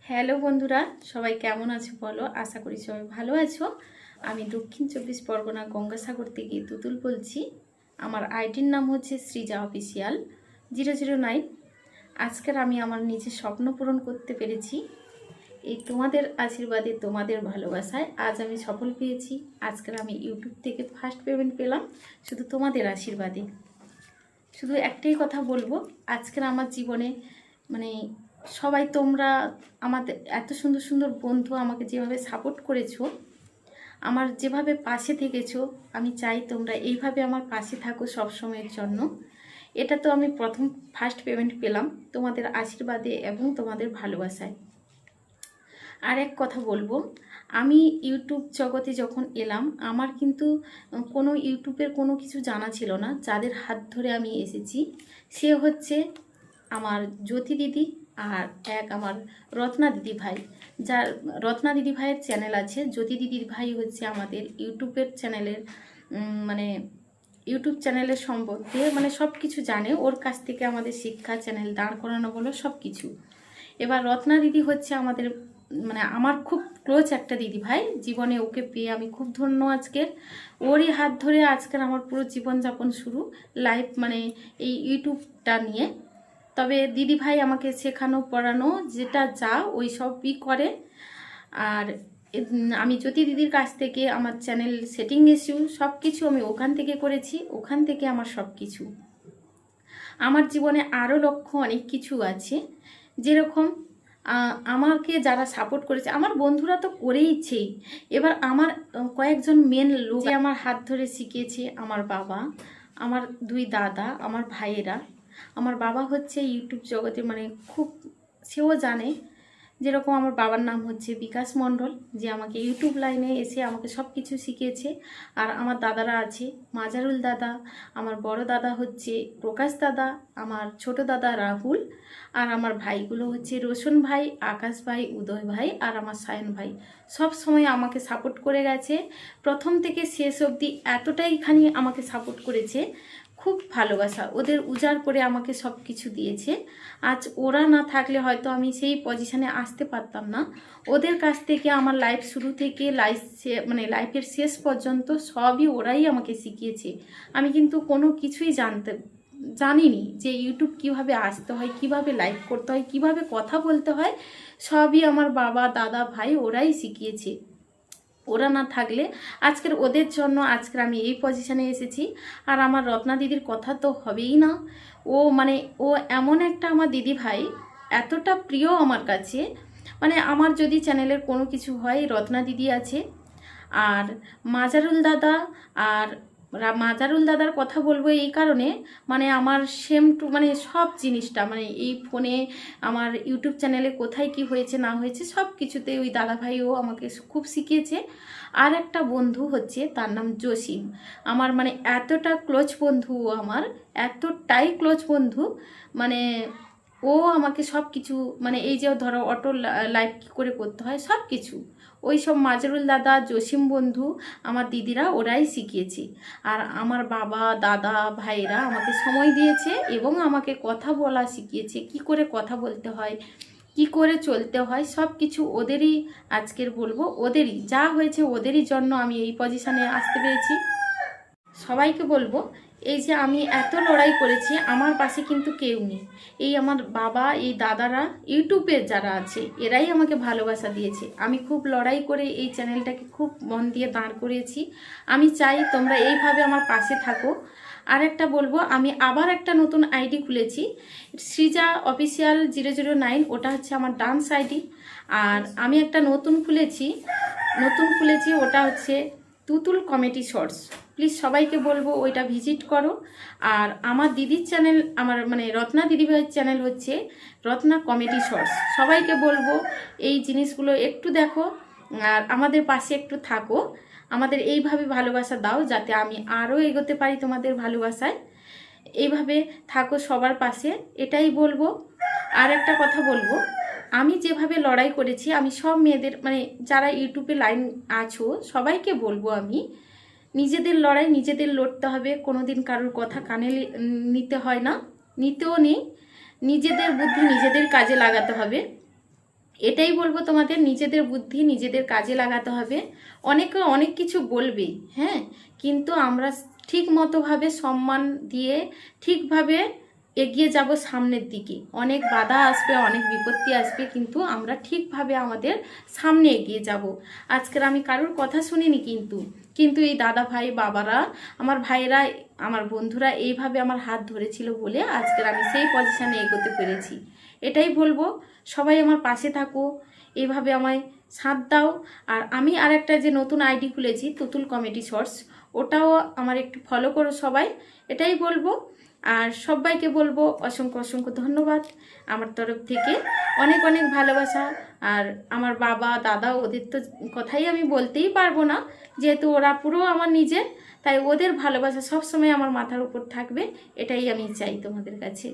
Hello বন্ধুরা, সবাই কেমন আছো বলো। আশা করি সবাই ভালো আছো। আমি দক্ষিণ 24 পরগনা গঙ্গাসাগর থেকে তুতুল বলছি। আমার আইডির নাম হচ্ছে সৃজা অফিসিয়াল 009। আজকের আমি আমার নিজের স্বপ্ন পূরণ করতে পেরেছি। এই তোমাদের আশীর্বাদে, তোমাদের ভালোবাসায় আজ আমি সফল পেয়েছি। আজকের আমি ইউটিউব থেকে ফার্স্ট পেমেন্ট পেলাম শুধু তোমাদের আশীর্বাদে। শুধু একটাই কথা বলবো, আজকের আমার জীবনে মানে সবাই তোমরা আমাদের এত সুন্দর সুন্দর বন্ধু আমাকে যেভাবে সাপোর্ট করেছো, আমার যেভাবে পাশে থেকেছো, আমি চাই তোমরা এইভাবে আমার পাশে থাকো সব সময়ের জন্য। এটা তো আমি প্রথম ফার্স্ট পেমেন্ট পেলাম তোমাদের আশীর্বাদে এবং তোমাদের ভালোবাসায়। আর এক কথা বলবো, আমি ইউটিউব জগতে যখন এলাম আমার কিন্তু কোনো ইউটিউবের কোনো কিছু জানা ছিল না। যাদের হাত ধরে আমি এসেছি সে হচ্ছে আমার জ্যোতি দিদি আর এক আমার রত্না দিদি ভাই। যার রত্না দিদি ভাইয়ের চ্যানেল আছে, জ্যোতি দিদির ভাই হচ্ছে আমাদের ইউটিউবের চ্যানেলের মানে ইউটিউব চ্যানেলের সম্বন্ধে মানে সব কিছু জানে। ওর কাছ থেকে আমাদের শিক্ষা চ্যানেল দাঁড় করানো বলো সব কিছু। এবার রত্না দিদি হচ্ছে আমাদের মানে আমার খুব ক্লোজ একটা দিদি ভাই। জীবনে ওকে পেয়ে আমি খুব ধন্য আজকের। ওরই হাত ধরে আজকের আমার পুরো জীবনযাপন শুরু লাইফ মানে এই ইউটিউবটা নিয়ে। তবে দিদি ভাই আমাকে শেখানো পড়ানো যেটা যা ওই সবই করে। আর আমি জ্যোতি দিদির কাছ থেকে আমার চ্যানেল সেটিং ইস্যু সব কিছু আমি ওখান থেকে করেছি। ওখান থেকে আমার সব কিছু, আমার জীবনে আরও লক্ষ্য অনেক কিছু আছে। যেরকম আমাকে যারা সাপোর্ট করেছে, আমার বন্ধুরা তো করেইছেই। এবার আমার কয়েকজন মেন লোক আমার হাত ধরে শিখিয়েছে আমার বাবা, আমার দুই দাদা, আমার ভাইয়েরা। আমার বাবা হচ্ছে ইউটিউব জগতে মানে খুব, সেও জানে। যেরকম আমার বাবার নাম হচ্ছে বিকাশ মণ্ডল, যে আমাকে ইউটিউব লাইনে এসে আমাকে সব কিছু শিখিয়েছে। আর আমার দাদারা আছে, মাজারুল দাদা, আমার বড় দাদা হচ্ছে প্রকাশ দাদা, আমার ছোট দাদা রাহুল, আর আমার ভাইগুলো হচ্ছে রোশন ভাই, আকাশ ভাই, উদয় ভাই আর আমার সায়ন ভাই। সব সময় আমাকে সাপোর্ট করে গেছে প্রথম থেকে শেষ অবধি। এতটাইখানি আমাকে সাপোর্ট করেছে, খুব ভালোবাসা ওদের উজাড় করে আমাকে সব কিছু দিয়েছে। আজ ওরা না থাকলে হয়তো আমি সেই পজিশনে আসতে পারতাম না। ওদের কাছ থেকে আমার লাইফ শুরু থেকে মানে লাইফের শেষ পর্যন্ত সবই ওরাই আমাকে শিখিয়েছে। আমি কিন্তু কোনো কিছুই জানিনি যে ইউটিউব কিভাবে আসতে হয়, কিভাবে লাইভ করতে হয়, কিভাবে কথা বলতে হয়। সবই আমার বাবা, দাদা, ভাই ওরাই শিখিয়েছে। ওরা না থাকলে আজকের ওদের জন্য আজকের আমি এই পজিশনে এসেছি। আর আমার রত্না দিদির কথা তো হবেই না। ও মানে ও এমন একটা আমার দিদি ভাই, এতটা প্রিয় আমার কাছে। মানে আমার যদি চ্যানেলের কোনো কিছু হয় রত্না দিদি আছে। আর মাজারুল দাদা, আর মাজারুল দাদার কথা বলবো এই কারণে মানে আমার সেম টু মানে সব জিনিসটা মানে এই ফোনে আমার ইউটিউব চ্যানেলে কোথায় কি হয়েছে না হয়েছে সব কিছুতে ওই দাদা ভাইও আমাকে খুব শিখিয়েছে। আর একটা বন্ধু হচ্ছে তার নাম জসিম, আমার মানে এতটা ক্লোজ বন্ধু, আমার এতটাই ক্লোজ বন্ধু মানে ও আমাকে সব কিছু মানে এই যে ধরো অটো লাইভ কী করে করতে হয় সব কিছু ওই সব মাজারুল দাদা, জসিম বন্ধু, আমার দিদিরা ওরাই শিখিয়েছে। আর আমার বাবা, দাদা, ভাইরা আমাকে সময় দিয়েছে এবং আমাকে কথা বলা শিখিয়েছে, কি করে কথা বলতে হয়, কি করে চলতে হয় সব কিছু ওদেরই। আজকের বলবো ওদেরই যা হয়েছে, ওদেরই জন্য আমি এই পজিশনে আসতে পেরেছি। সবাইকে বলবো এই যে আমি এত লড়াই করেছি, আমার পাশে কিন্তু কেউ নেই। এই আমার বাবা, এই দাদারা, ইউটিউবের যারা আছে এরাই আমাকে ভালোবাসা দিয়েছে। আমি খুব লড়াই করে এই চ্যানেলটাকে খুব মন দিয়ে দাঁড় করিয়েছি। আমি চাই তোমরা এইভাবে আমার পাশে থাকো। আর একটা বলবো, আমি আবার একটা নতুন আইডি খুলেছি, সৃজা অফিসিয়াল 009। ওটা হচ্ছে আমার ডান্স আইডি। আর আমি একটা নতুন খুলেছি, ওটা হচ্ছে তুতুল কমেডি শর্টস। প্লিজ সবাইকে বলবো ওইটা ভিজিট করো। আর আমার দিদির চ্যানেল, আমার মানে রত্না দিদিভাইয়ের চ্যানেল হচ্ছে রত্না কমেডি শর্টস। সবাইকে বলবো এই জিনিসগুলো একটু দেখো আর আমাদের পাশে একটু থাকো। আমাদের এইভাবে ভালোবাসা দাও যাতে আমি আরও এগোতে পারি তোমাদের ভালোবাসায়। এইভাবে থাকো সবার পাশে, এটাই বলবো। আর একটা কথা বলবো, আমি যেভাবে লড়াই করেছি আমি সব মেয়েদের মানে যারা ইউটিউবে লাইন আছো সবাইকে বলবো, আমি নিজেদের লড়াই নিজেদের লড়তে হবে। কোনোদিন কারোর কথা কানে নিতে হয় না, নিতেও নেই। নিজেদের বুদ্ধি নিজেদের কাজে লাগাতে হবে। এটাই বলবো তোমাদের, নিজেদের বুদ্ধি নিজেদের কাজে লাগাতে হবে। অনেকে অনেক কিছু বলবে, হ্যাঁ, কিন্তু আমরা ঠিক মতোভাবে সম্মান দিয়ে ঠিকভাবে এগিয়ে যাব সামনের দিকে। অনেক বাধা আসবে, অনেক বিপত্তি আসবে, কিন্তু আমরা ঠিকভাবে আমাদের সামনে এগিয়ে যাব। আজকের আমি কারোর কথা শুনিনি, কিন্তু এই দাদা ভাই বাবারা, আমার ভাইরা, আমার বন্ধুরা এইভাবে আমার হাত ধরেছিল বলে আজকের আমি সেই পজিশনে এগোতে পেরেছি। এটাই বলবো, সবাই আমার পাশে থাকো, এইভাবে আমায় সাথ দাও। আর আমি আর একটা যে নতুন আইডি খুলেছি, তুতুল কমেডি শর্টস, ওটাও আমার একটু ফলো করো সবাই, এটাই বলবো। আর সবাইকে বলবো অসংখ্য অসংখ্য ধন্যবাদ আমার তরফ থেকে, অনেক অনেক ভালোবাসা। আর আমার বাবা দাদা, ওদের তো কথাই আমি বলতেই পারবো না, যেহেতু ওরা পুরো আমার নিজের, তাই ওদের ভালোবাসা সবসময় আমার মাথার উপর থাকবে, এটাই আমি চাই তোমাদের কাছে।